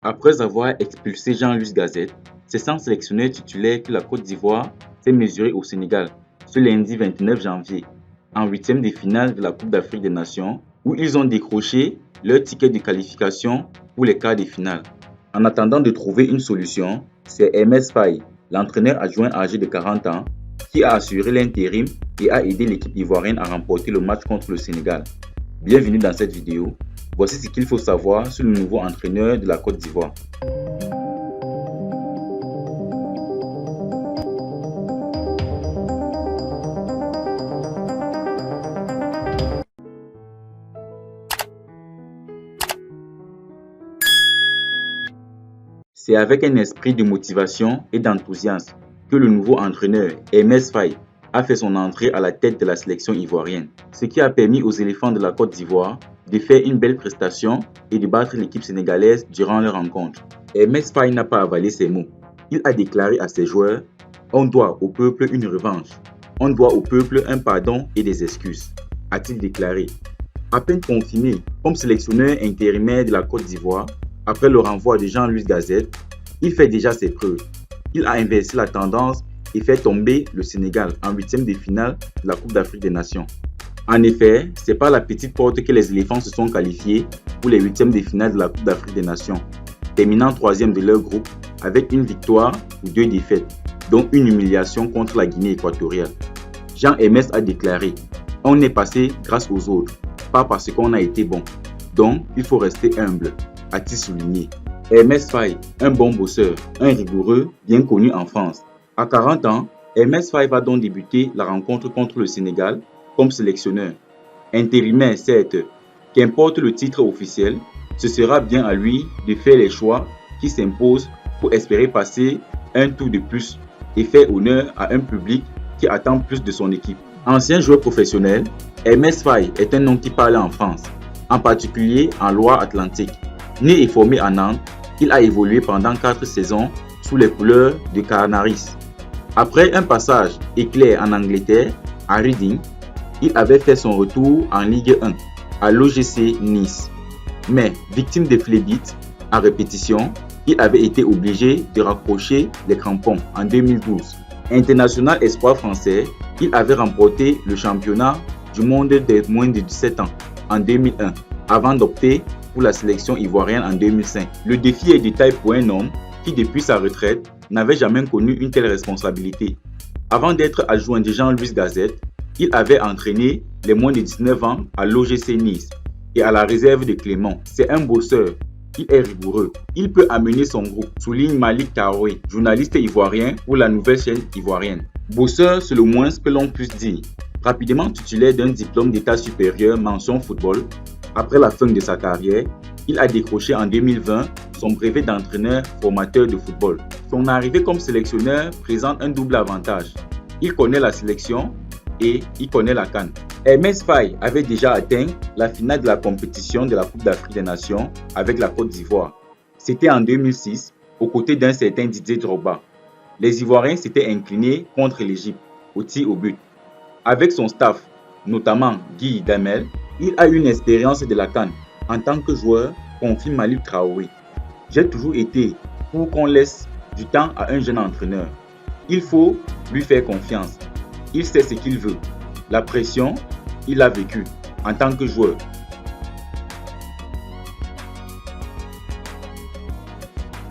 Après avoir expulsé Jean-Louis Gazet, c'est sans sélectionneur titulaire que la Côte d'Ivoire s'est mesurée au Sénégal ce lundi 29 janvier, en huitième de finale de la Coupe d'Afrique des Nations, où ils ont décroché leur ticket de qualification pour les quarts de finale. En attendant de trouver une solution, c'est Hermès Faye, l'entraîneur adjoint âgé de 40 ans, qui a assuré l'intérim et a aidé l'équipe ivoirienne à remporter le match contre le Sénégal. Bienvenue dans cette vidéo. Voici ce qu'il faut savoir sur le nouveau entraîneur de la Côte d'Ivoire. C'est avec un esprit de motivation et d'enthousiasme que le nouveau entraîneur, Hermès Faye, a fait son entrée à la tête de la sélection ivoirienne, ce qui a permis aux éléphants de la Côte d'Ivoire de faire une belle prestation et de battre l'équipe sénégalaise durant leur rencontre. Hermès Faye n'a pas avalé ses mots. Il a déclaré à ses joueurs « On doit au peuple une revanche. On doit au peuple un pardon et des excuses », a-t-il déclaré. À peine confirmé comme sélectionneur intérimaire de la Côte d'Ivoire, après le renvoi de Jean-Louis Gazet, il fait déjà ses preuves. Il a inversé la tendance et fait tomber le Sénégal en huitième de finale de la Coupe d'Afrique des Nations. En effet, c'est par la petite porte que les éléphants se sont qualifiés pour les huitièmes de finale de la Coupe d'Afrique des Nations, terminant troisième de leur groupe avec une victoire ou deux défaites, dont une humiliation contre la Guinée équatoriale. Jean Hermès a déclaré « On est passé grâce aux autres, pas parce qu'on a été bon. Donc, il faut rester humble », a-t-il souligné. Hermès Faye, un bon bosseur, un rigoureux, bien connu en France. À 40 ans, Hermès Faye va donc débuter la rencontre contre le Sénégal comme sélectionneur. Intérimaire certes, qu'importe le titre officiel, ce sera bien à lui de faire les choix qui s'imposent pour espérer passer un tour de plus et faire honneur à un public qui attend plus de son équipe. Ancien joueur professionnel, Hermès Faye est un nom qui parle en France, en particulier en Loire-Atlantique. Né et formé à Nantes, il a évolué pendant 4 saisons sous les couleurs de Canaris. Après un passage éclair en Angleterre, à Reading, il avait fait son retour en Ligue 1 à l'OGC Nice. Mais victime de phlébites à répétition, il avait été obligé de raccrocher les crampons en 2012. International espoir français, il avait remporté le championnat du monde des moins de 17 ans en 2001 avant d'opter pour la sélection ivoirienne en 2005. Le défi est de taille pour un homme qui, depuis sa retraite, n'avait jamais connu une telle responsabilité. Avant d'être adjoint de Jean-Louis Gazet, il avait entraîné les moins de 19 ans à l'OGC Nice et à la réserve de Clément. C'est un bosseur, il est rigoureux. Il peut amener son groupe, souligne Malik Karoui, journaliste ivoirien pour la nouvelle chaîne ivoirienne. Bosseur, c'est le moins que l'on puisse dire. Rapidement titulaire d'un diplôme d'état supérieur mention football, après la fin de sa carrière, il a décroché en 2020 son brevet d'entraîneur formateur de football. Son arrivée comme sélectionneur présente un double avantage. Il connaît la sélection et il connaît la CAN. Hermès Faye avait déjà atteint la finale de la compétition de la Coupe d'Afrique des Nations avec la Côte d'Ivoire. C'était en 2006, aux côtés d'un certain Didier Drogba. Les Ivoiriens s'étaient inclinés contre l'Égypte, au tir au but. Avec son staff, notamment Guy Damel, il a une expérience de la CAN. En tant que joueur, confie Malik Traoré. J'ai toujours été pour qu'on laisse du temps à un jeune entraîneur. Il faut lui faire confiance. Il sait ce qu'il veut. La pression, il l'a vécu en tant que joueur.